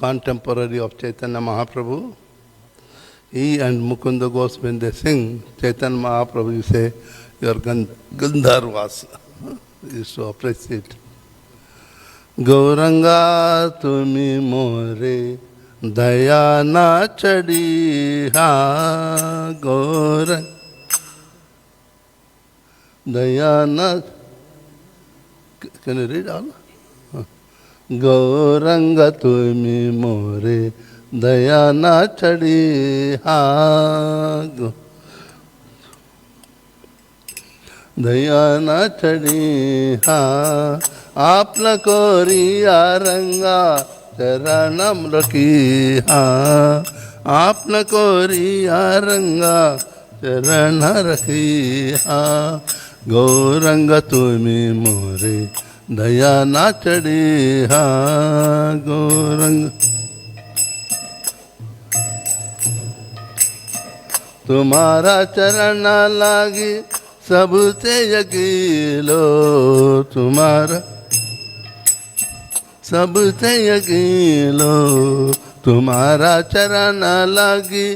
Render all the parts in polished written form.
contemporary of Chaitanya Mahaprabhu. He and Mukunda Ghosh, when they sing Chaitanya Mahaprabhu, you say, your Gandharvas. You used to appreciate. Gauranga tumi more daya na chadi ha Gauranga daya na. Can you read all? Gauranga tumi more daya na chadi ha daya na chadi ha आपला Korea रंगा चरणम रखी हाँ आपला Korea रंगा चरण रखी हाँ गौरंग तुम्ही मोरे दया ना चढ़ी हाँ गौरंग तुम्हारा चरण लागी सबसे यकीलो तुम्हारा सबसे यकीलो तुम्हारा चरण लागी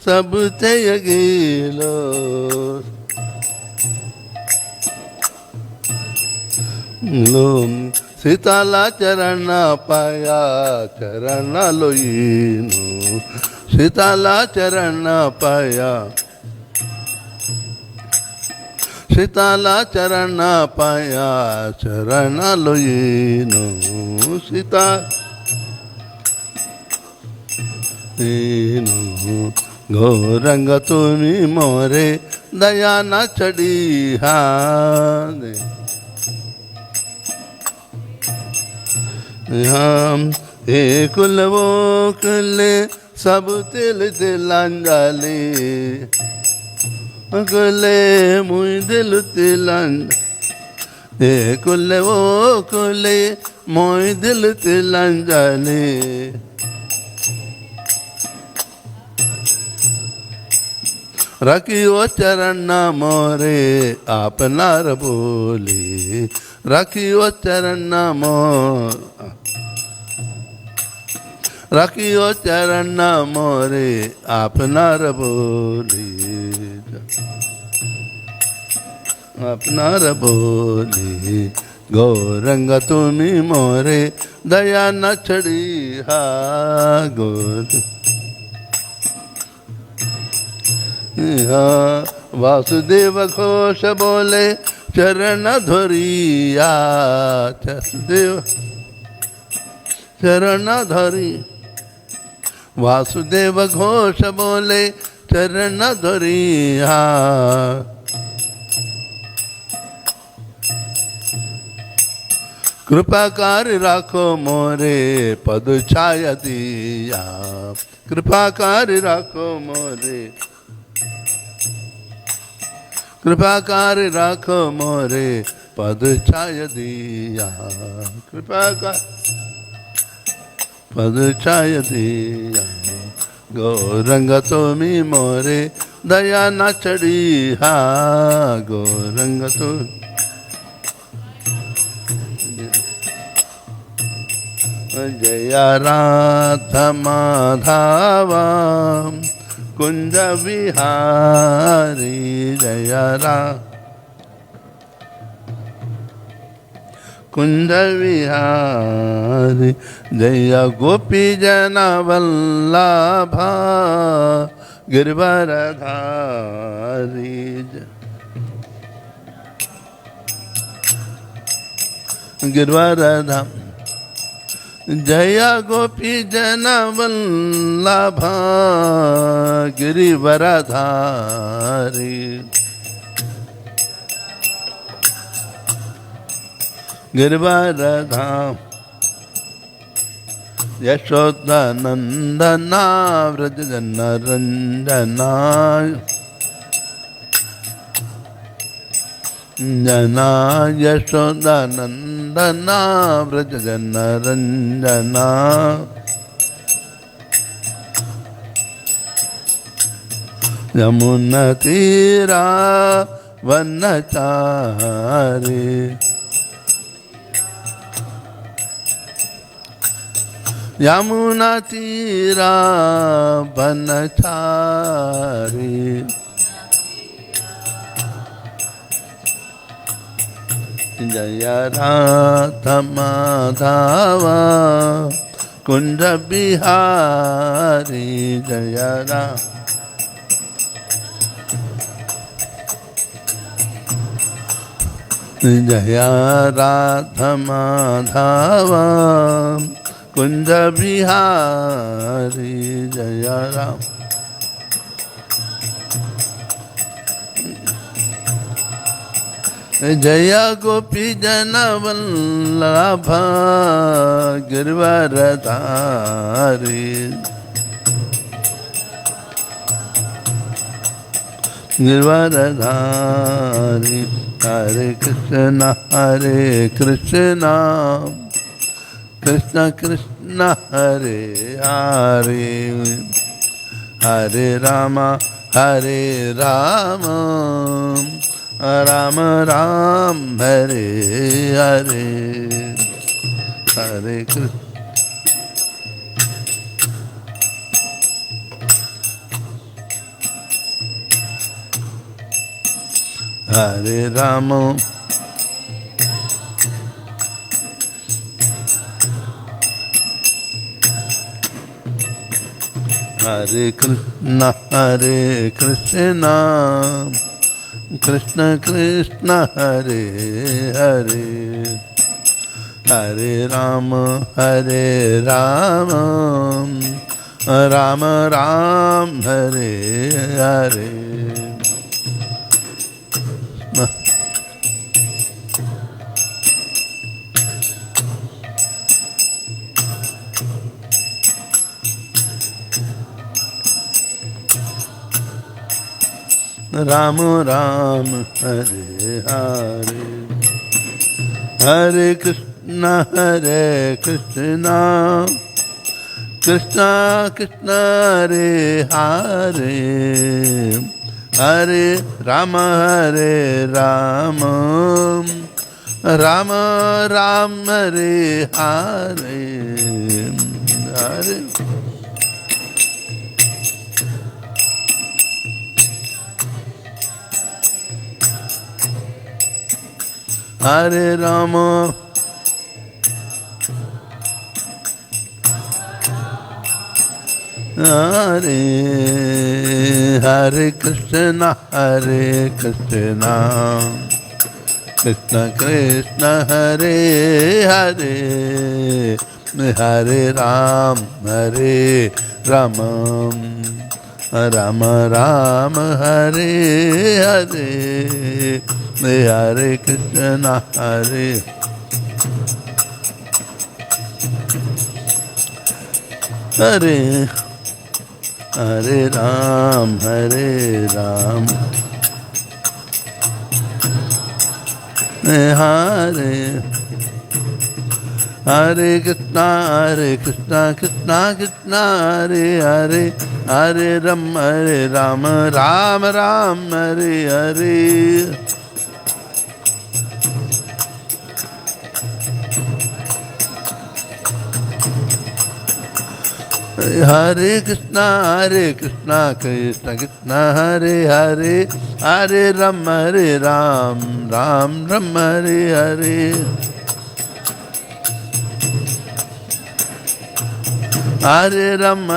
सबसे यकीलो लो सीताला चरण पाया चरण लोईनो सीताला चरण पाया सीताला चरण पाया चरण लोईनो सीता गौरंग तुम्ही मोरे दया न चढ़ी हाँ हे कुल वो कुले सब तिल तिलांजलि कुले मुई दिल तिलांज हे कुले वो कुले मुई दिल तिलांजलि रखियो चरण मोरे आपनार बोली रखियो चरण मोर रखियो चरण मोरे आपनार बोली आपनार बोली गौरंग तुम्ही मोरे दया न छड़ी हा गौर वासुदेव घोष बोले चरण धोरिया वासुदेव चरण धोरी वासुदेव घोष बोले चरण धोरिया कृपाकार राखो मोरे पद छाया दिया कृपाकार राखो मोरे कृपाकार राखो मोरे पद छाय दिया कृपाकार पद छाय दिया गौरंग तुम्ही मोरे दया न चढ़ी हा गौरंग तो जया राधा माधवा कुंज विहारी जया रा कुंज विहारी जया गोपी जन वल्लभा गिरवरधारी गिरवरधाम जया गोपी जन वल्लभा गिरिवरधारी गिरिवरधाम यशोदा नंदना व्रज जन रंजना जना यशोदा नंदना व्रज जन रंजना यमुना तीरा वनचारी यमुना तीरा बनचारी जय राधा माधव कुंज बिहारी जय राम जय राधा माधव कुंज बिहारी जय राम जय गोपी जन वल्लभ गिरवरधारी गिरवरधारी हरे कृष्ण कृष्ण कृष्ण हरे हरे हरे राम राम राम हरे हरे हरे कृष्ण हरे राम हरे कृष्ण कृष्ण कृष्ण हरे हरे हरे राम राम राम हरे हरे राम राम हरे हरे हरे कृष्ण कृष्ण कृष्ण हरे हरे हरे राम राम राम हरे हरे हरे हरे राम हरे कृष्ण कृष्ण कृष्ण हरे हरे हरे राम राम राम हरे हरे हरे कृष्ण हरे हरे राम हरे कृष्ण कृष्ण कृष्ण हरे हरे हरे राम राम हरे हरे हरे कृष्ण कृष्ण कृष्ण हरे हरे हरे राम राम हरे हरे हरे राम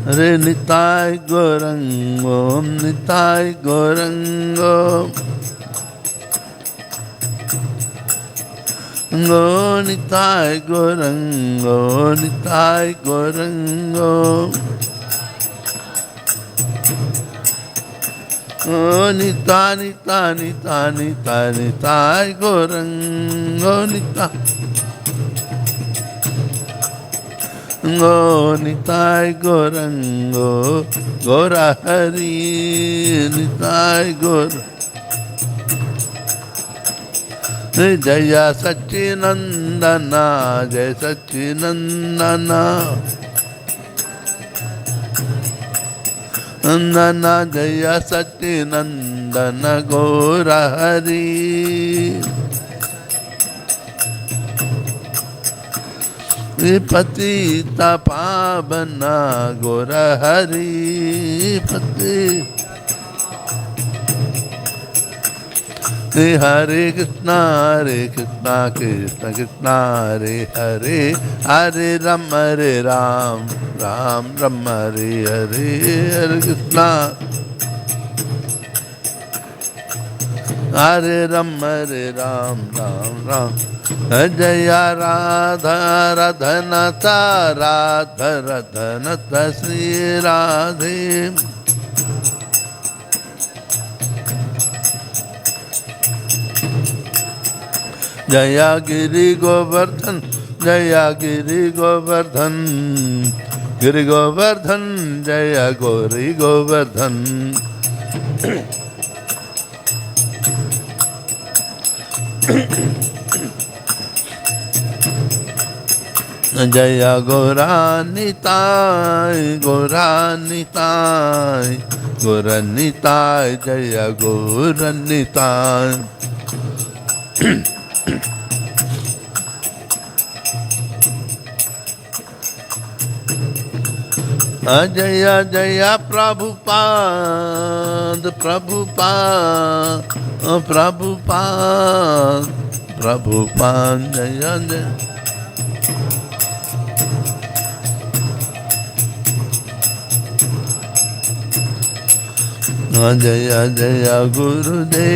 हरे निताय गौरंगो निताय गौरंगो निताय गौरंगो निताय गौरंगो गौरा हरि निताय गौर जय सच्चिनंदना जय सच्चिनंदना नंदना जय सच्चिनंदन गौरा हरि पतिता पावना गौर हरि पति हरे कृष्णा कृष्ण कृष्ण हरे हरे हरे राम राम राम हरे हरे हरे कृष्णा हरे राम राम राम जय राधा रधनता राधा रधनता श्री राधे जया गिरि गोवर्धन गिरि गोवर्धन जया गौरी गोवर्धन जया गौरानिताय जया गौरानिताय जय जय प्रभुपाद जय जय जय जय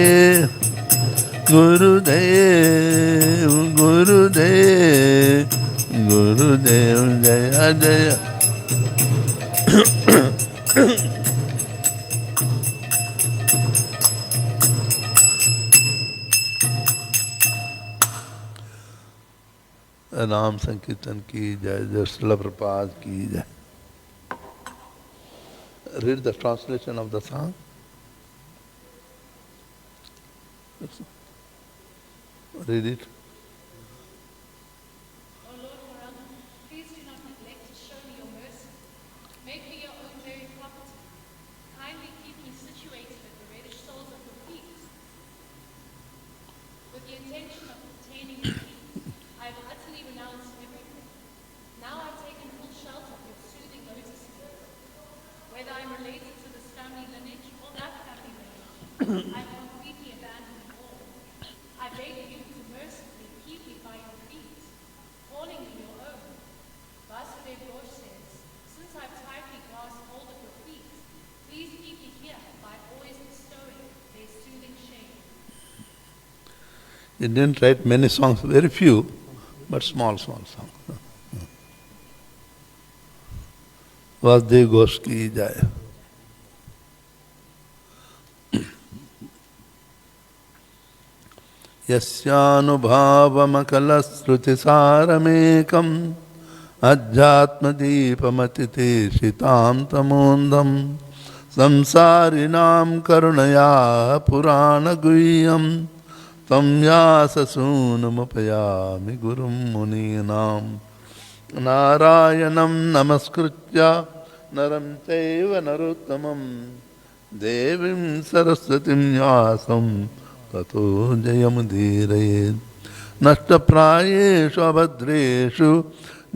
गुरुदेव जय जय नाम संकीर्तन की जय जय श्रील प्रभुपाद की जय. Read the translation of the song. Read it. O Lord Rama, please do not neglect to show me your mercy. Make me your own very property. Kindly keep me situated at the reddish soles of your feet. With the intention of obtaining your peace, I have utterly renounced everything. Now I've taken full shelter of your soothing lotus feet. Whether I'm related to this family lineage or that family lineage, I've completely abandoned it all. I beg you to mercifully keep me by your feet, calling me your own. Vasudev Ghosh says, since I've tightly grasped hold of your feet, please keep me here by always bestowing their soothing shade. He didn't write many songs, very few, but small songs. Vasudev Ghosh की जय. यस्यानुभावमकलश्रुतिसारमेकम् अध्यात्मदीपमतितेषितां तमोन्धं संसारिणां करुणया पुराणगुह्यं तं व्याससूनुमुपयामि गुरुं मुनीनां. नारायणं नमस्कृत्य नरं चैव नरोत्तमं देवीं सरस्वतीं व्यासं ततो जयमुदीरयेत्. नष्टप्रायेषु अभद्रेषु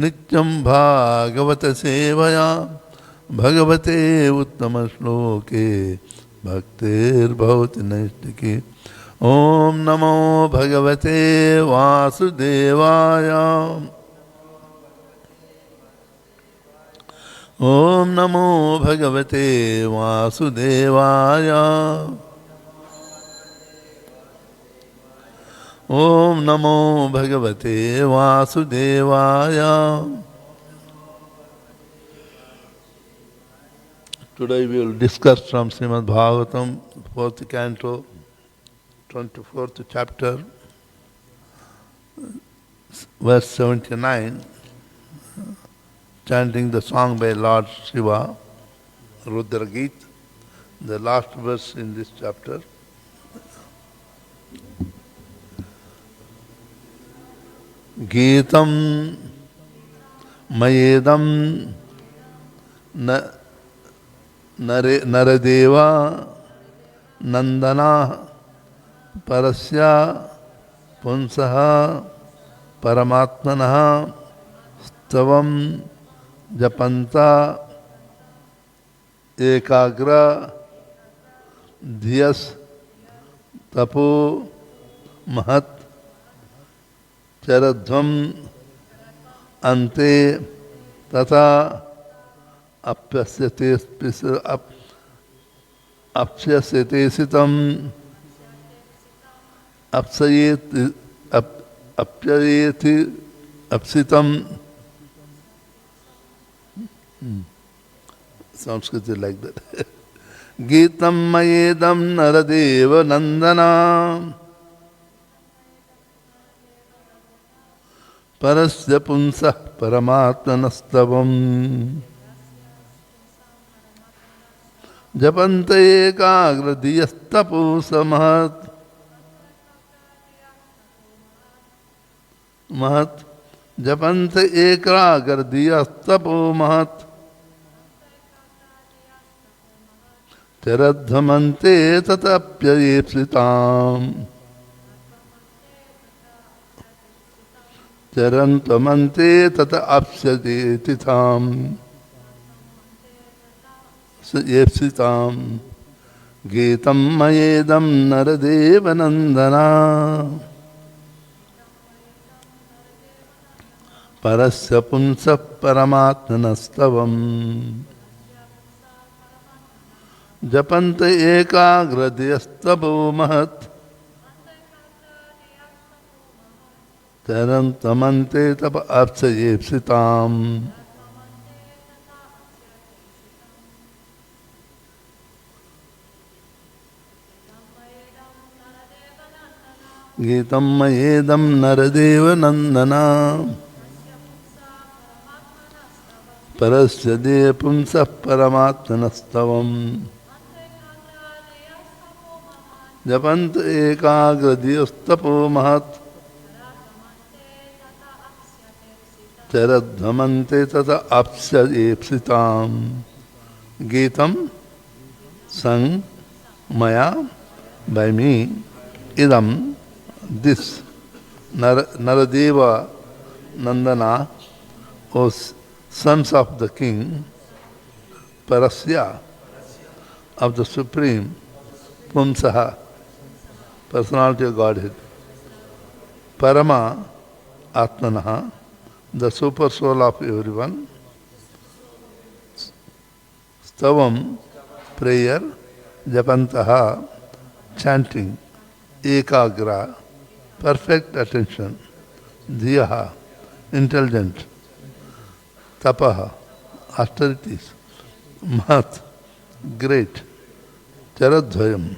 नित्यं भागवत सेवया भगवते उत्तमश्लोके भक्तिर्भवति नैष्टिकी. ॐ नमो भगवते वासुदेवाय. ॐ नमो भगवते वासुदेवाय. ॐ नमो भगवते वासुदेवाय. Today we will discuss from Srimad Bhagavatam, 4th canto, 24th chapter, verse 79, chanting the song by Lord Shiva, Rudra Geet, the last verse in this chapter. Geetam mayedam naradeva nandana parasya punsaha paramatmanaha स्तवम जपंता एकाग्र धियस तपो महत चरध्वम अन्ते तथा अप्स्यते सितम अप्ययेति अपसितम. Sanskrit is like that. Geetam mayedam naradeva nandana parasya punsah paramatmanastavam japanta ekagra diyastapo samahat mahat japanta ekagra diyastapo mahat Teradhamante tatapyayepsitam Charantamante tatapsyadetitam Yepsitam Geetam mayedam naradeva nandana Parasya punsa paramatmanastavam जपंत एकाग्रदियस्तपो महत् तरन्तमन्ते तप अप्सयेप्सिताम् गीतं मयेदं नरदेव नन्दना परस्य दे पुंसः परमात्मनस्तवम् जपंत एकाग्रदियस्तपो महत् चरध्वमन्ते तथा अप्स्येप्सिताम् गीतम संग मया by me idam this Naradeva Nandana, O sons of the king, Parasya of the Supreme, Pumsaha, personality of Godhead, Parama Atmanaha, the super soul of everyone, Stavam, prayer, Japantaha, chanting, Ekagra, perfect attention, Dhiyaha, intelligent, Tapaha, austerities, Mahat, great, Charadhvayam,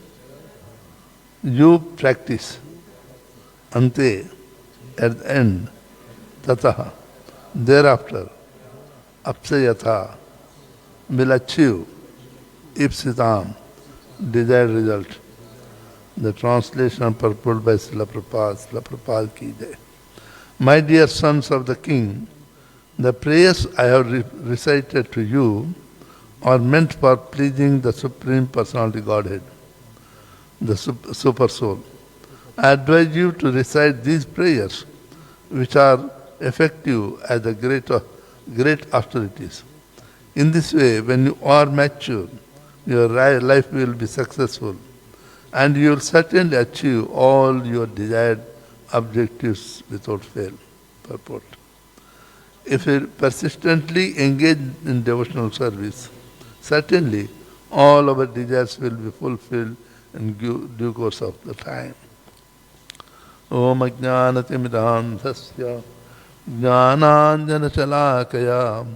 you practice, Ante, at the end, Tataha, thereafter, Apsayatha, will achieve, Ipsitam, desired result. The translation purported by Srila Prabhupada ki jai. My dear sons of the king, the prayers I have recited to you are meant for pleasing the Supreme Personality Godhead, the Super Soul. I advise you to recite these prayers, which are effective as the great austerities. In this way, when you are mature, your life will be successful, and you will certainly achieve all your desired objectives without fail. Purport. If you persistently engage in devotional service, certainly all our desires will be fulfilled in due course of the time. Om ajnanatimidandhasya jnananjana shalakaya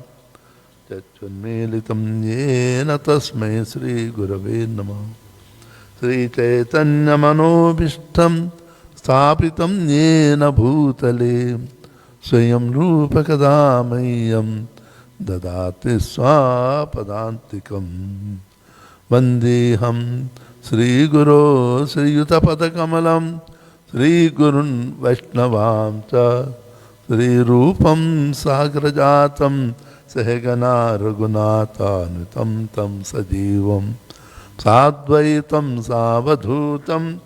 Chachunmelitam yena tasmai Sri Gurave Namah Sri Chaitanya Manobishtam Sthapitam yena bhutale Swayam Rupa Kadamayam Dadati Swapadantikam Vandeham Sri Guru Sri Yutapada Kamalam Sri Gurun Vaishnavam Cha Sri Rupam Sagrajatam Sahagana Raghunathanutam tam sajivam Sadvaitam savadhutam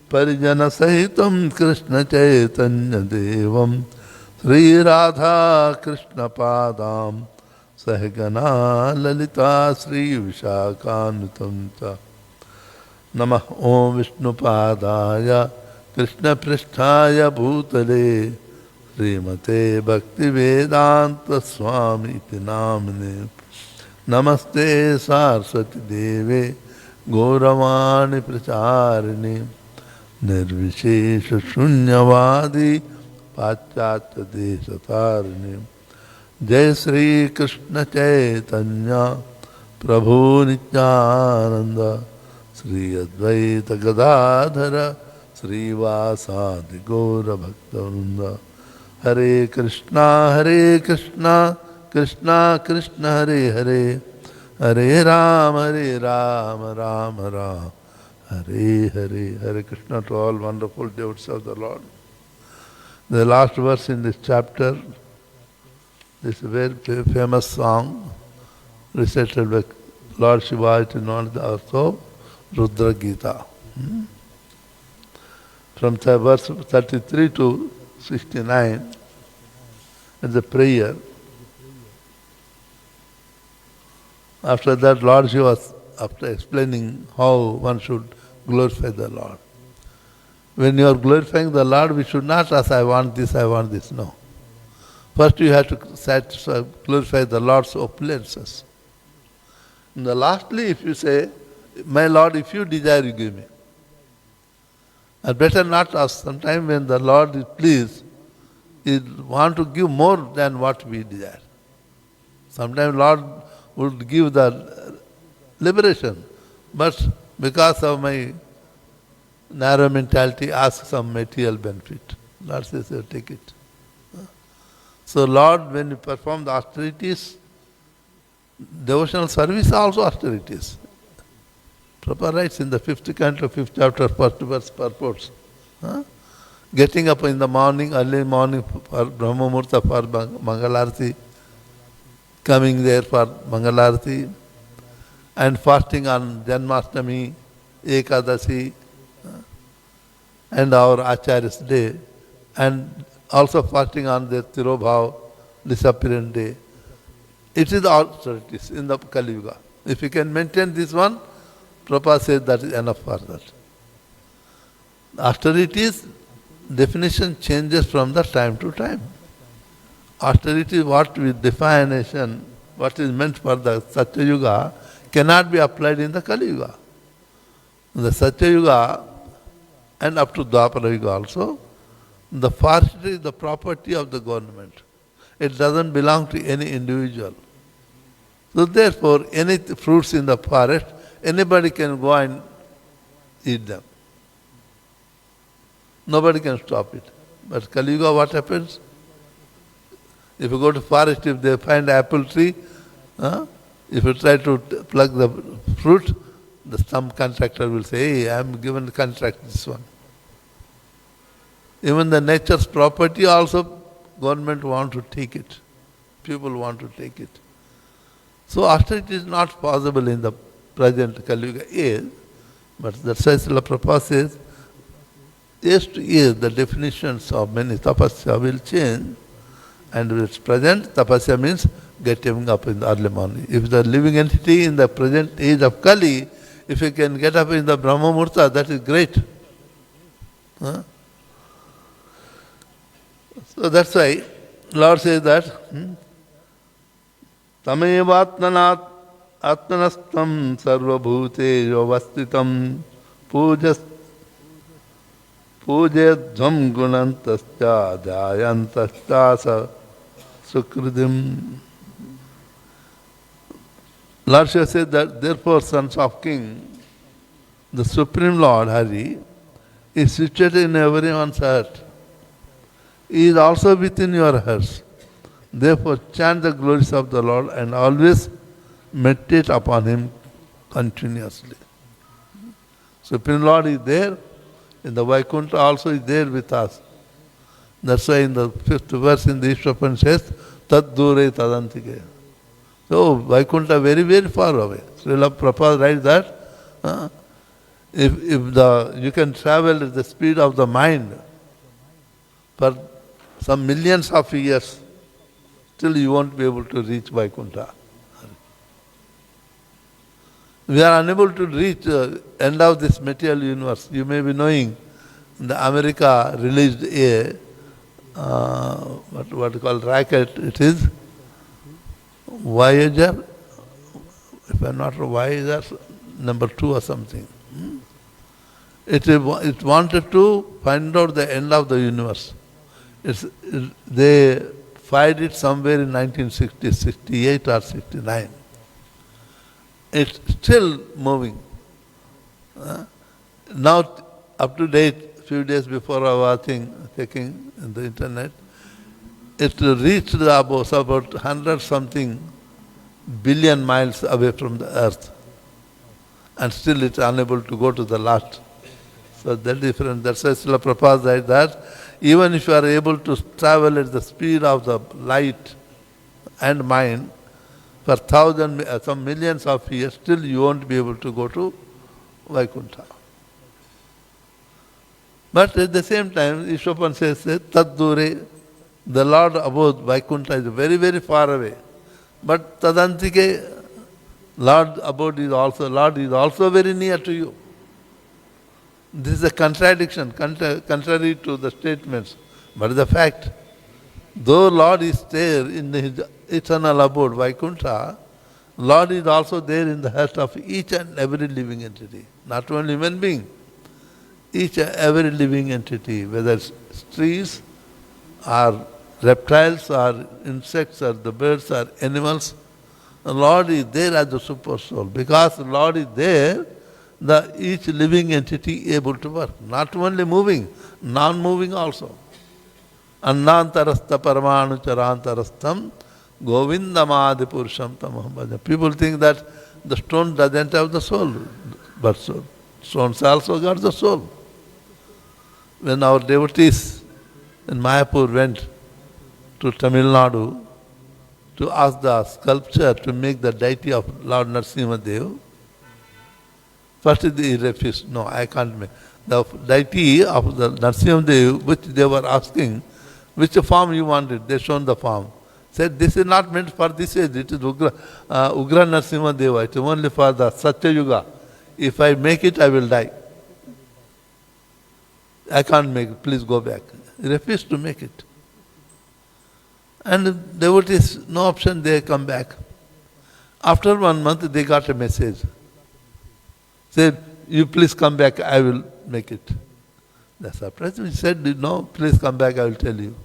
Parijana sahitam Krishna Chaitanya Devam Sri Radha Krishna Padam Sahagana Lalita Sri Vishakanutamta Namah Om Vishnu Padaya Krishna Pristhaya Bhutale Srimate Bhakti Vedanta Swami iti Namane Namaste Saraswati Deve Gauravani Pracharini Nirvishesha Shunyavadi Pachyatya Desatarini Jai Sri Krishna Chaitanya Prabhu Nityananda Sri Advaita Gadadhara Sri Vasadi Gaura Bhaktavrunda Hare Krishna Krishna Krishna Hare Hare Hare Rama Rama Hare Hare. Hare Krishna to all wonderful devotees of the Lord. The last verse in this chapter, this very famous song recited by Lord Shiva, it is known also Rudra Gita. From verse 33 to 69, is the prayer. After that, Lord Shiva, after explaining how one should glorify the Lord. When you are glorifying the Lord, we should not ask, I want this, no. First you have to glorify the Lord's opulences. And lastly, if you say, my Lord, if you desire, you give me. And better not ask. Sometimes when the Lord is pleased, He wants to give more than what we desire. Sometimes Lord would give the liberation, but because of my narrow mentality, ask some material benefit. Lord says, take it. So Lord, when you perform the austerities, devotional service also austerities. Prabhupada writes in the 5th canto, 5th chapter, 1st verse purports. Getting up in the morning, early morning for Brahma Murta for Mangalarti, coming there for Mangalarti, and fasting on Janmashtami, Ekadasi, and our Acharya's day, and also fasting on the Tirobhav, disappearance day. It is austerities in the Kali Yuga. If you can maintain this one, Prabhupada says that is enough for that. Austerities, definition changes from the time to time. Austerity, what we definition, what is meant for the Satya Yuga, cannot be applied in the Kali Yuga. In the Satya Yuga and up to Dwapara Yuga also, the forestry is the property of the government. It doesn't belong to any individual. So therefore, any fruits in the forest, anybody can go and eat them. Nobody can stop it. But Kali Yuga, what happens? If you go to forest, if they find apple tree, if you try to pluck the fruit, some contractor will say, hey, I am given contract this one. Even the nature's property also, government want to take it. People want to take it. So austerity is not possible in the present Kali Yuga age, but that's why Srila Prabhupada says, years to years the definitions of many tapasya will change, and when it's present, tapasya means getting up in the early morning. If the living entity in the present age of Kali, if you can get up in the Brahma Murta, that is great. So that's why Lord says that Tamevatmanat Atmanastam Sarvabhute Yovastitam Pujadhvam Gunantascha Dhyayantascha Sukridim. Lord Shiva said that therefore, sons of king, the Supreme Lord Hari is situated in everyone's heart. He is also within your hearts. Therefore, chant the glories of the Lord and always meditate upon Him continuously. Supreme Lord is there, in the Vaikuntha also is there with us. That's why in the 5th verse in the Ishwapan says, Tad Dure Tadantike. So, Vaikuntha very, very far away. Srila Prabhupada writes that if you can travel at the speed of the mind for some millions of years, still you won't be able to reach Vaikuntha. We are unable to reach the end of this material universe. You may be knowing, the America released a what you call rocket. It is Voyager, if I'm not wrong, Voyager number 2 or something. It wanted to find out the end of the universe. They fired it somewhere in 1960, 68 or 69. It's still moving. Now, up to date, few days before I was checking in the internet, it reached about 100 something billion miles away from the earth. And still it's unable to go to the last. So that's different. That's why Srila Prabhupada said that even if you are able to travel at the speed of the light and mind, for some millions of years, still you won't be able to go to Vaikuntha. But at the same time, Ishwapan says, Tad Dure, the Lord abode, Vaikuntha is very, very far away. But Tadantike, Lord is also very near to you. This is a contradiction, contrary to the statements. But the fact, though Lord is there in his eternal abode, Vaikuntha, Lord is also there in the heart of each and every living entity. Not only human being, each and every living entity, whether it's trees or reptiles or insects or the birds or animals, the Lord is there as the super soul. Because the Lord is there, each living entity able to work. Not only moving, non-moving also. Annantarastha paramanu charantarastham Govinda Madi Purusham Tamaham Bhaja. People think that the stone doesn't have the soul, but stones also got the soul. When our devotees in Mayapur went to Tamil Nadu to ask the sculpture to make the deity of Lord Narasimha Dev, first he refused. No, I can't make. The deity of the Narasimha Dev, which they were asking, which form you wanted, they shown the form. Said, this is not meant for this age, it is Ugra Narasimha Deva, it is only for the Satya Yuga. If I make it, I will die. I can't make it, please go back. He refused to make it. And devotees, no option, they come back. After 1 month, they got a message. Said, you please come back, I will make it. The surprise, he said, no, please come back, I will tell you.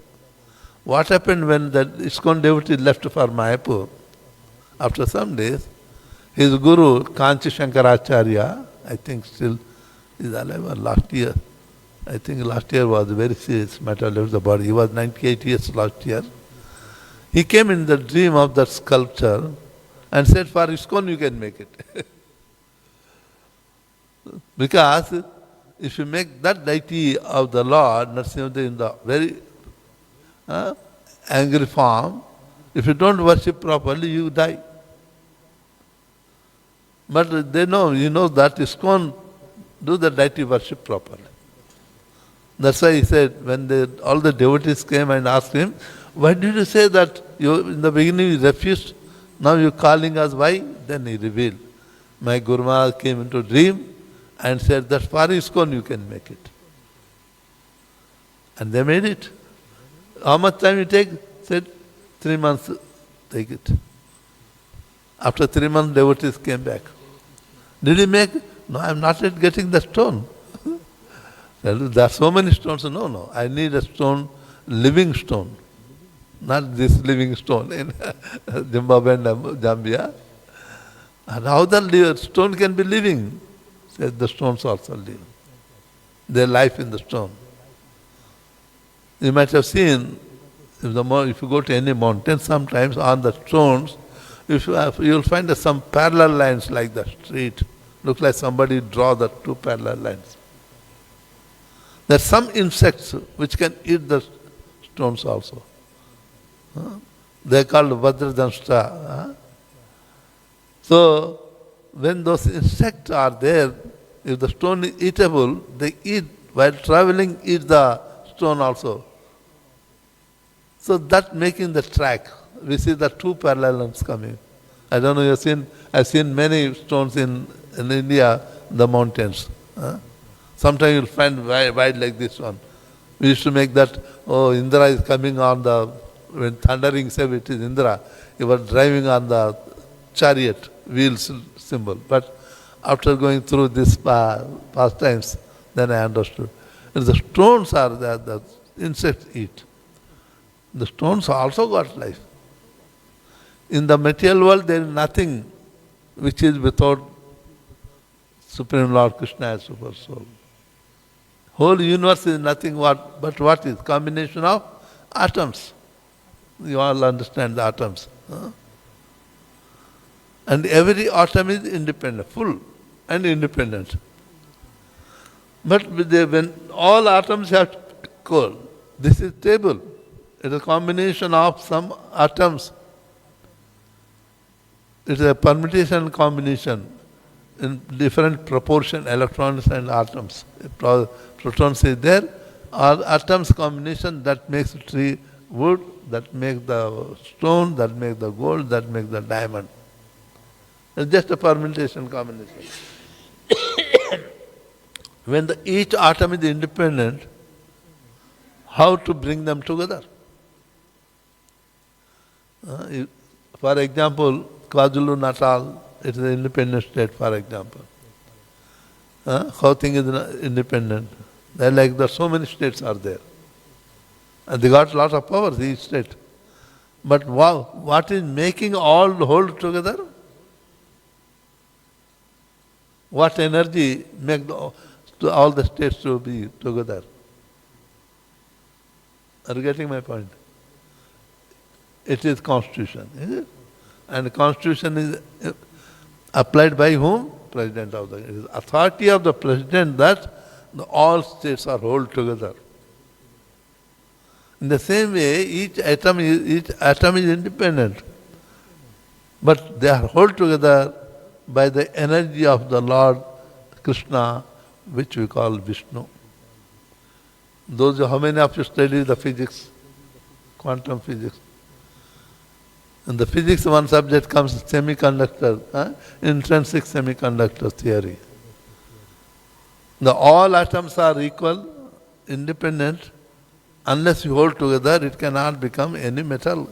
What happened when the ISKCON devotee left for Mayapur? After some days, his guru, Kanchi Shankaracharya, I think still is alive, or last year. I think last year was a very serious matter, left the body. He was 98 years last year. He came in the dream of that sculpture and said, for ISKCON you can make it. Because if you make that deity of the Lord, Narasimha in the very angry form, if you don't worship properly, you die. But they know, you know that ISKCON do the deity worship properly. That's why he said, when all the devotees came and asked him, why did you say that you in the beginning you refused, now you're calling us, why? Then he revealed. My Guru Maharaj came into a dream and said that for ISKCON you can make it. And they made it. How much time you take? Said, 3 months, take it. After 3 months, devotees came back. Did he make? No, I'm not yet getting the stone. There are so many stones. No, I need a stone, living stone. Not this living stone in Zimbabwe and Zambia. And how the stone can be living? Said the stones also live. Their life in the stone. You might have seen, if you go to any mountain, sometimes on the stones, you'll find some parallel lines like the street. Looks like somebody draw the 2 parallel lines. There are some insects which can eat the stones also. They are called Vajradanshta. So, when those insects are there, if the stone is eatable, they eat, while traveling, eat the stone also. So that making the track, we see the two parallels coming. I don't know, I've seen many stones in India, the mountains. Sometimes you'll find wide like this one. We used to make that, oh, Indra is coming on when thundering said it is Indra, you were driving on the chariot wheels symbol. But after going through this past times, then I understood. The stones are there, the insects eat. The stones also got life. In the material world, there is nothing which is without Supreme Lord Krishna as Super Soul. Whole universe is nothing but what is? Combination of atoms. You all understand the atoms. And every atom is independent, full and independent. But when all atoms have core, this is stable. It is a combination of some atoms. It is a permutation combination in different proportion, electrons and atoms. Protons is there, or atoms combination that makes tree wood, that makes the stone, that makes the gold, that makes the diamond. It's just a permutation combination. When each atom is independent, how to bring them together? For example, KwaZulu-Natal, it is an independent state, for example. Gauteng is independent. They're like so many states are there. And they got a lot of powers, each state. But wow, what is making all hold together? What energy make all the states to be together? Are you getting my point? It is constitution, is it? And constitution is applied by whom? President of the. It is authority of the president that all states are held together. In the same way, each atom is independent, but they are held together by the energy of the Lord Krishna, which we call Vishnu. How many of you study the physics, quantum physics? In the physics, one subject comes semiconductor, intrinsic semiconductor theory. All atoms are equal, independent. Unless you hold together, it cannot become any metal.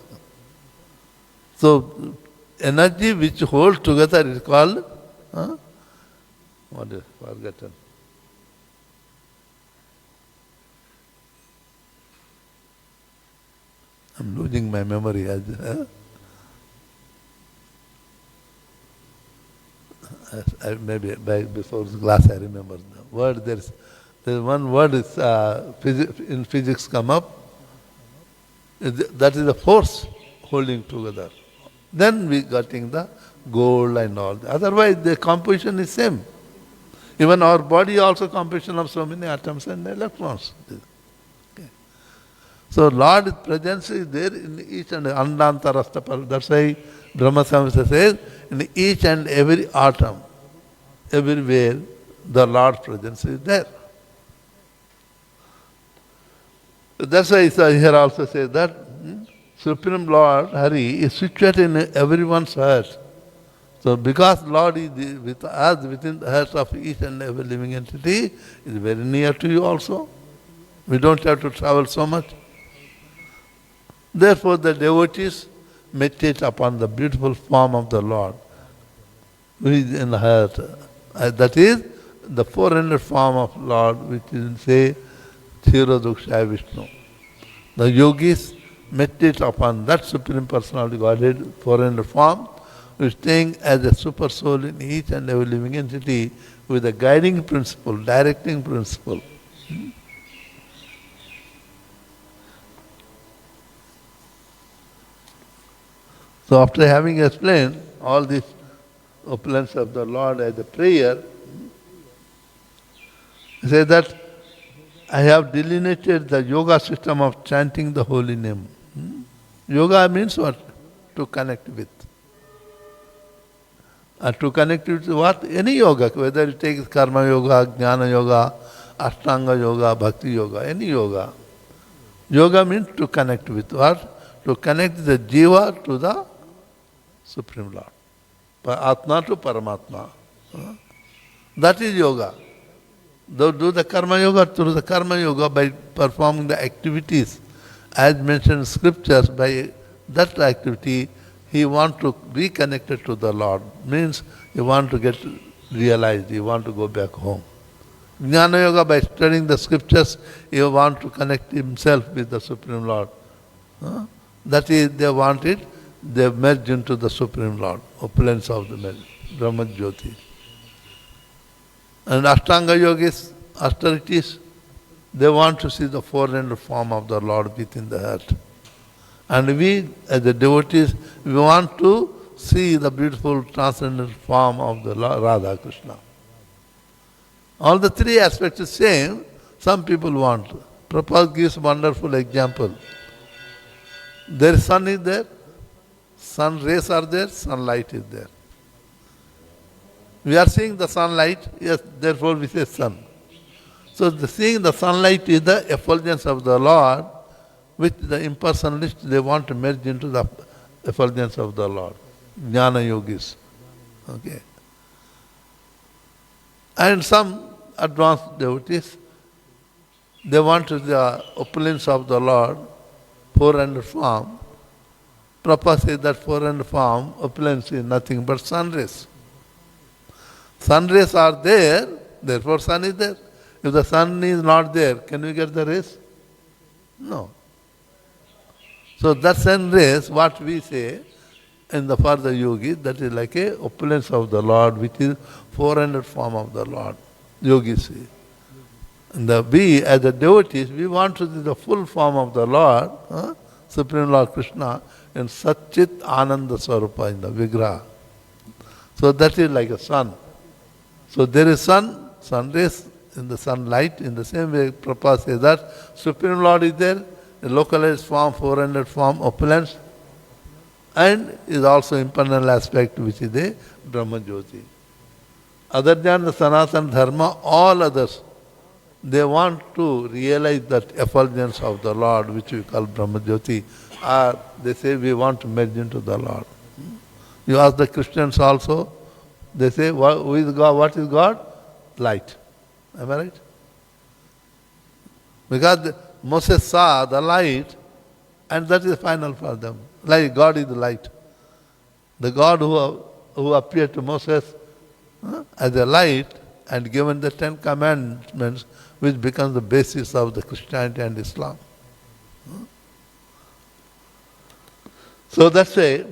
So, energy which holds together is called, what is forgotten? I'm losing my memory. Maybe before this class I remember the word. There's one word is in physics come up. That is the force holding together. Then we getting the gold and all. Otherwise the composition is same. Even our body also composition of so many atoms and electrons. Okay. So Lord's presence is there in each and Andantarastha. That's why Brahma Samhita says, in each and every atom, everywhere, the Lord's presence is there. That's why here also says that Supreme Lord Hari is situated in everyone's heart. So because Lord is with us, within the heart of each and every living entity, is very near to you also. We don't have to travel so much. Therefore the devotees meditate upon the beautiful form of the Lord, who is in the heart. That is the 400 form of Lord, which is, say, Thira Dukshaya Vishnu. The yogis meditate upon that Supreme Personality Godhead, 400 form, who is staying as a super soul in each and every living entity with a guiding principle, directing principle. So after having explained all these opulence of the Lord as a prayer, he says that I have delineated the yoga system of chanting the holy name. Yoga means what? To connect with. And to connect with what? Any yoga, whether it takes karma yoga, jnana yoga, ashtanga yoga, bhakti yoga, any yoga. Yoga means to connect with what? To connect the jiva to the Supreme Lord. Atma to Paramatma. That is yoga. Do the karma yoga through the karma yoga by performing the activities as mentioned in scriptures. By that activity he want to be connected to the Lord. Means he want to get realized, he want to go back home. Jnana yoga, by studying the scriptures, he want to connect himself with the Supreme Lord. That is, they want it, they merge into the Supreme Lord, opulence of the merge, Brahma Jyoti. And Ashtanga yogis, austerities, they want to see the four-ended form of the Lord within the heart. And we, as the devotees, we want to see the beautiful transcendent form of the Lord, Radha Krishna. All the three aspects is same, some people want. Prabhupada gives wonderful example. There is sun is there, sun rays are there, sunlight is there. We are seeing the sunlight, yes, therefore we say sun. So seeing the sunlight is the effulgence of the Lord, which the impersonalists, they want to merge into the effulgence of the Lord. Jnana yogis. Okay. And some advanced devotees, they want the opulence of the Lord, four-ended form. Prabhupada says that four-ended form, opulence is nothing but sun rays. Sun rays are there, therefore sun is there. If the sun is not there, can we get the rays? No. So that sun rays, what we say in the further yogi, that is like a opulence of the Lord, which is four-ended form of the Lord. Yogis say. And we, as the devotees, we want to see the full form of the Lord, Supreme Lord Krishna, in Satchit Ananda Swarupa, in the Vigraha. So that is like a sun. So there is sun rays in the sunlight. In the same way, Prabhupada says that Supreme Lord is there, a localized form, four-ended form, opulence, and is also impersonal aspect, which is the Brahma Jyoti. Other than the Sanatana Dharma, all others, they want to realize that effulgence of the Lord, which we call Brahma Jyoti, or they say we want to merge into the Lord. You ask the Christians also, they say, who is God? What is God? Light. Am I right? Because Moses saw the light, and that is final for them. Like God is the light. The God who appeared to Moses as a light and given the 10 Commandments, which becomes the basis of the Christianity and Islam. So that's why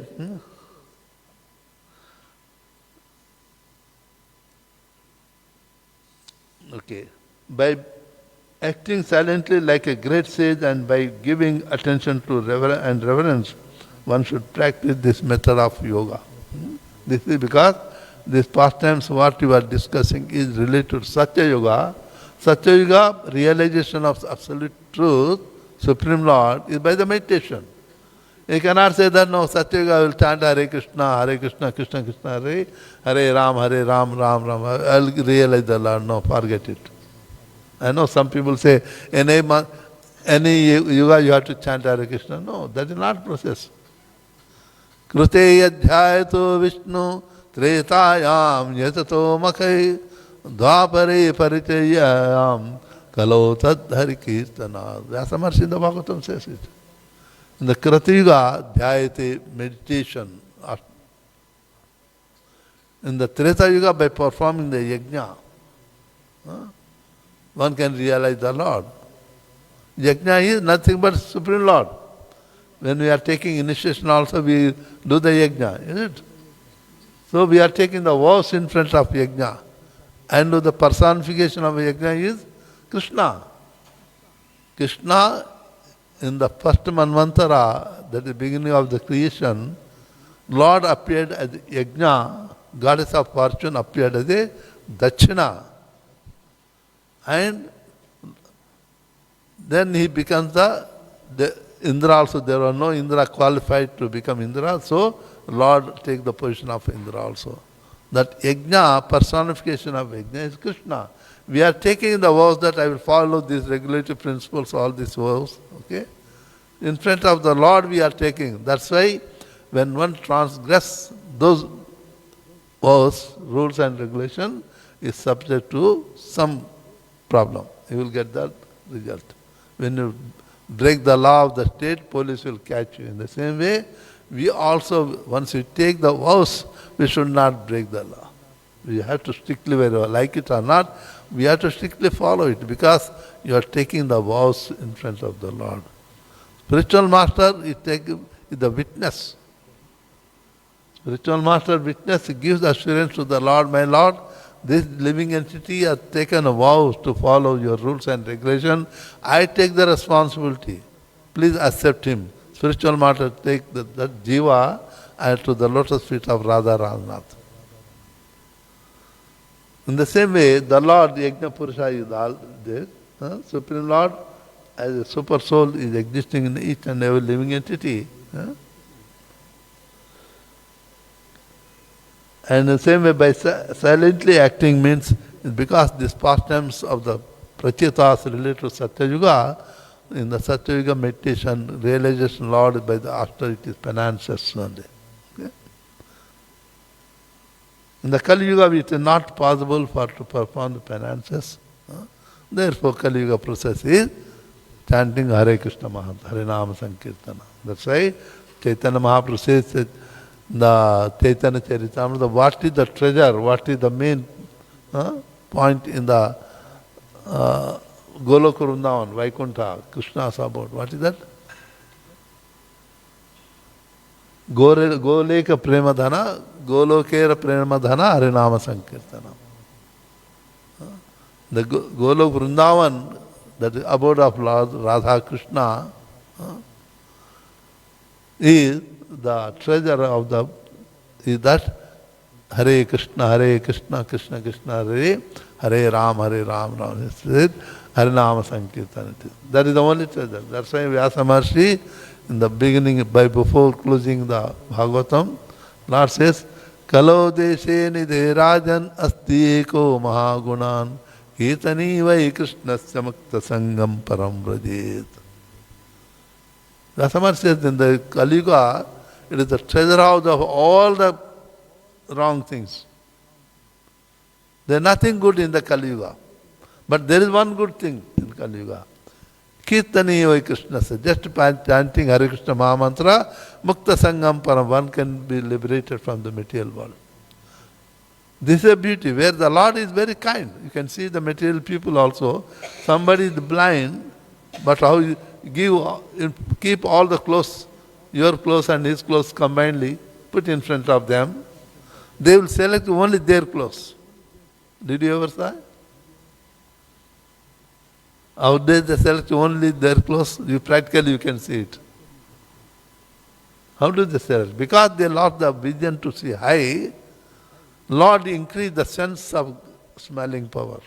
okay. By acting silently like a great sage and by giving attention to reverence, one should practice this method of yoga. This is because these pastimes what you are discussing is related to Satya Yoga. Satya Yoga, realization of absolute truth, Supreme Lord, is by the meditation. You cannot say that, no, Satya Yoga will chant Hare Krishna, Krishna Krishna, Hare Ram, Ram Ram. I'll realize the Lord. No, forget it. I know some people say, any yoga you have to chant Hare Krishna. No, that is not process. Krute yadhyayato Vishnu tretayam yatato makai dvapare parichayam kalo tad hari kirtana. Vyasa Maharshi in the Bhagavatam says it. In the Krita Yuga, dhyayate, meditation. In the Treta Yuga, by performing the yajna, one can realize the Lord. Yajna is nothing but Supreme Lord. When we are taking initiation also, we do the yajna, isn't it? So we are taking the vows in front of yajna. And the personification of yajna is Krishna. Krishna, in the first Manvantara, that is the beginning of the creation, Lord appeared as yajna, goddess of fortune appeared as a Dachina. And then he becomes the Indra also. There were no Indra qualified to become Indra, so Lord takes the position of Indra also. That yajna, personification of yajna, is Krishna. We are taking the vows that I will follow these regulative principles, all these vows. Okay? In front of the Lord we are taking. That's why when one transgresses those vows, rules and regulation, is subject to some problem. You will get that result. When you break the law of the state, police will catch you. In the same way, we also, once we take the vows, we should not break the law. We have to strictly, whether like it or not, we have to strictly follow it because you are taking the vows in front of the Lord. Spiritual master is the witness. Spiritual master witness gives assurance to the Lord, my Lord, this living entity has taken a vow to follow your rules and regulation. I take the responsibility. Please accept him. Spiritual master take that jiva to the lotus feet of Radha Ranath. In the same way, the Lord, Yajna Purusha, is all there. Supreme Lord, as a super soul, is existing in each and every living entity. And the same way, by silently acting means, because these pastimes of the prachitas related to Satya Yuga, in the Satya Yuga meditation, realization Lord by the austerities, penances only. Okay? In the Kali Yuga, it is not possible to perform the penances. Therefore, Kali Yuga process is chanting Hare Krishna Mahatma, Hare Nama Sankirtana. That's why Chaitanya Mahaprabhu says that the Chaitanya Charitamrita, what is the treasure, what is the main point in the Goloka Vrindavan, Vaikuntha, Krishna's abode, what is that? Goleka Premadhana, Golokera Premadhana, Harinama Sankirtana. The Golok Vrindavan, that is abode of Lord Radha Krishna, is the treasure of the, is that Hare Krishna, Krishna Krishna, Hare, Hare Ram, Ram. Harinama Sankirtan. That is the only treasure. That's why Vyasa Maharshi, in the beginning, before closing the Bhagavatam, Lord says, Kalo deshe nidhe rajan asti eko mahagunan kirtani vai krishnasya mukta sangam param vrajet. Vyasa Maharshi says, in the Kali Yuga, it is the treasure house of all the wrong things. There is nothing good in the Kali Yuga. But there is one good thing in Kali Yuga. Kirtani vai Krishna. Just chanting Hare Krishna Mahamantra, Mukta Sangam Param, one can be liberated from the material world. This is a beauty where the Lord is very kind. You can see the material people also. Somebody is blind, but how you keep all the clothes, your clothes and his clothes combinedly, put in front of them. They will select only their clothes. Did you ever see? Out there they select only their clothes. Practically you can see it. How do they select? Because they lost the vision to see high, Lord increased the sense of smelling power.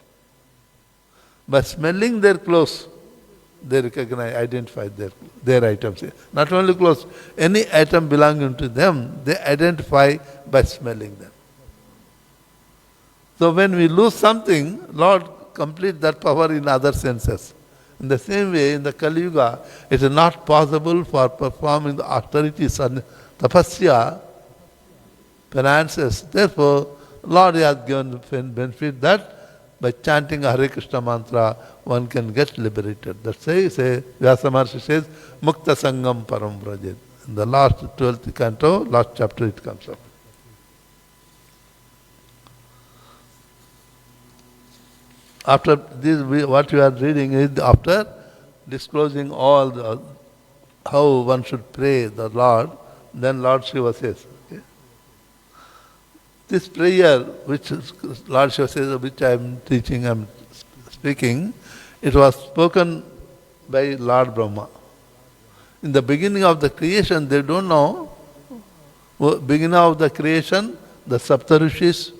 By smelling their clothes, they recognize, identify their items. Not only clothes, any item belonging to them, they identify by smelling them. So when we lose something, Lord complete that power in other senses. In the same way, in the Kali Yuga, it is not possible for performing the austerities and tapasya, penances. Therefore, Lord has given the benefit that by chanting Hare Krishna mantra, one can get liberated. That's why Vyasa Maharshi says, Mukta Sangam Param Vrajet. In the last 12th canto, last chapter it comes up. After this, what we are reading is after disclosing all how one should pray the Lord, then Lord Shiva says, okay, this prayer which Lord Shiva says, which I am teaching, I am speaking, it was spoken by Lord Brahma. In the beginning of the creation, they don't know. Beginning of the creation, the Sapta Rishis,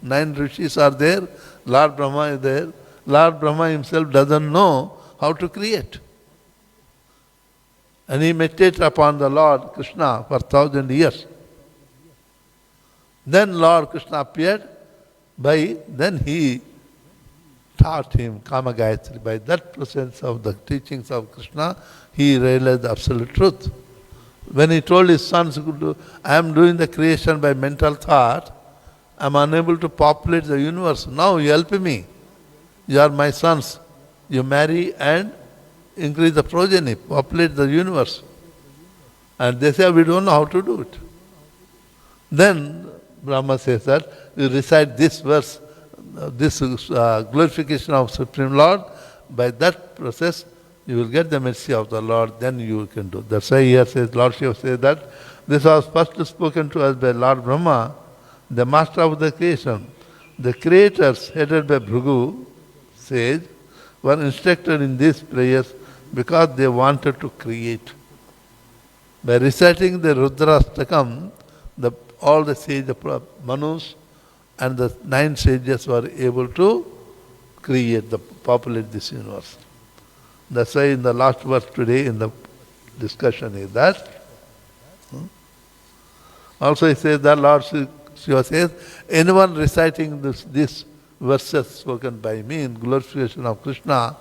9 Rishis are there. Lord Brahma is there. Lord Brahma himself doesn't know how to create. And he meditated upon the Lord Krishna for 1,000 years. Then Lord Krishna appeared, then he taught him Kama Gayatri. By that process of the teachings of Krishna, he realized the absolute truth. When he told his sons, I am doing the creation by mental thought, I am unable to populate the universe. Now you help me. You are my sons. You marry and increase the progeny, populate the universe. And they say, we don't know how to do it. Then Brahma says that you recite this verse, this glorification of Supreme Lord. By that process, you will get the mercy of the Lord, then you can do. That's why here says, Lord Shiva says that this was first spoken to us by Lord Brahma, the master of the creation. The creators, headed by Bhrigu, sage, were instructed in these prayers because they wanted to create. By reciting the Rudrastakam, all the sages, Manus and the 9 sages were able to populate this universe. That's why in the last verse today in the discussion is that. Also he says that Lord Shiva says, anyone reciting this verses spoken by me in glorification of Krishna,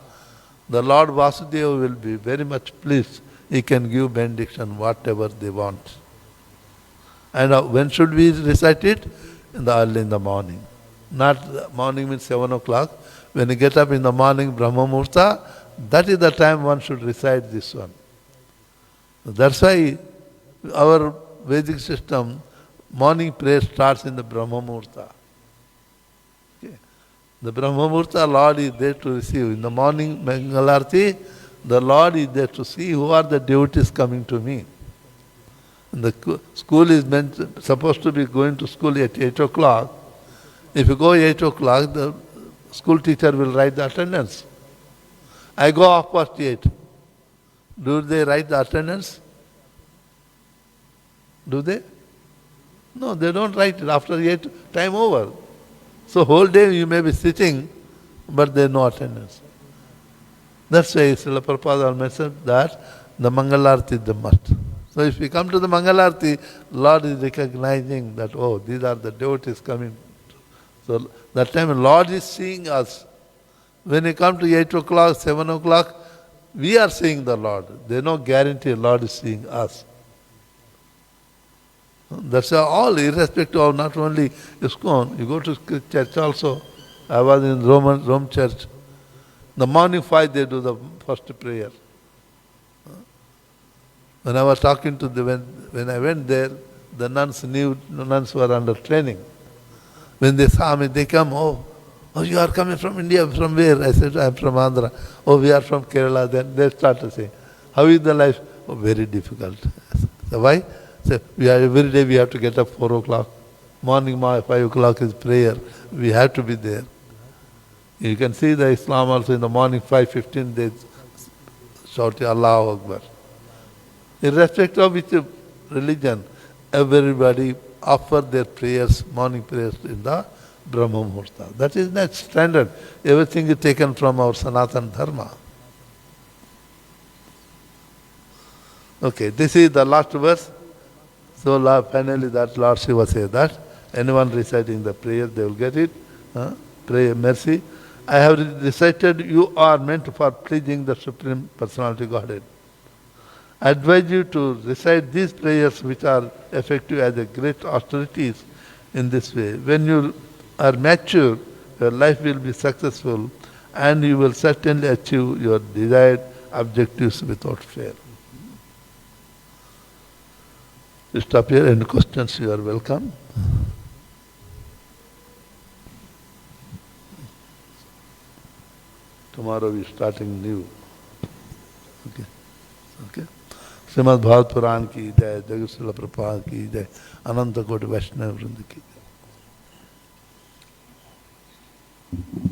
the Lord Vasudeva will be very much pleased. He can give benediction, whatever they want. And when should we recite it? Early in the morning. Not morning means 7 o'clock. When you get up in the morning, Brahma Murta, that is the time one should recite this one. That's why our Vedic system, morning prayer starts in the Brahma Murta. Okay. The Brahma Murta, Lord is there to receive. In the morning Mangalarti, the Lord is there to see who are the devotees coming to me. And the school is supposed to be going to school at 8 o'clock. If you go 8 o'clock, the school teacher will write the attendance. I go off past 8. Do they write the attendance? Do they? No, they don't write it. After 8, time over. So whole day you may be sitting, but there is no attendance. That's why Srila Prabhupada mentioned that the Mangalarti is the must. So if we come to the Mangalarti, Lord is recognizing that, oh, these are the devotees coming. So that time Lord is seeing us. When you come to 8 o'clock, 7 o'clock, we are seeing the Lord. There is no guarantee Lord is seeing us. That's all, irrespective of not only ISKCON. You go to church also. I was in Rome church. The morning 5 they do the first prayer. When I was talking to when I went there, the nuns were under training. When they saw me, they come, oh, you are coming from India, from where? I said, I am from Andhra. Oh, we are from Kerala. Then they started saying, how is the life? Oh, very difficult. So why? So every day we have to get up 4 o'clock. Morning 5 o'clock is prayer. We have to be there. You can see the Islam also in the morning 5:15 they shout Allahu Akbar. Irrespective of which religion, everybody offer their prayers, morning prayers in the Brahma Muhurta. That is not standard. Everything is taken from our Sanatana Dharma. Okay, this is the last verse. So finally that Lord Shiva says that anyone reciting the prayer, they will get it. Pray mercy. I have recited, you are meant for pleasing the Supreme Personality Godhead. I advise you to recite these prayers which are effective as a great austerities in this way. When you are mature, your life will be successful and you will certainly achieve your desired objectives without fear. You stop here. Any questions, you are welcome. Tomorrow we are starting new. Okay. Srimad Bhagavatam Puran ki jai, Jagat Srila Prabhupada ki jai, Ananta Koti Vaishnava Vrinda ki jai.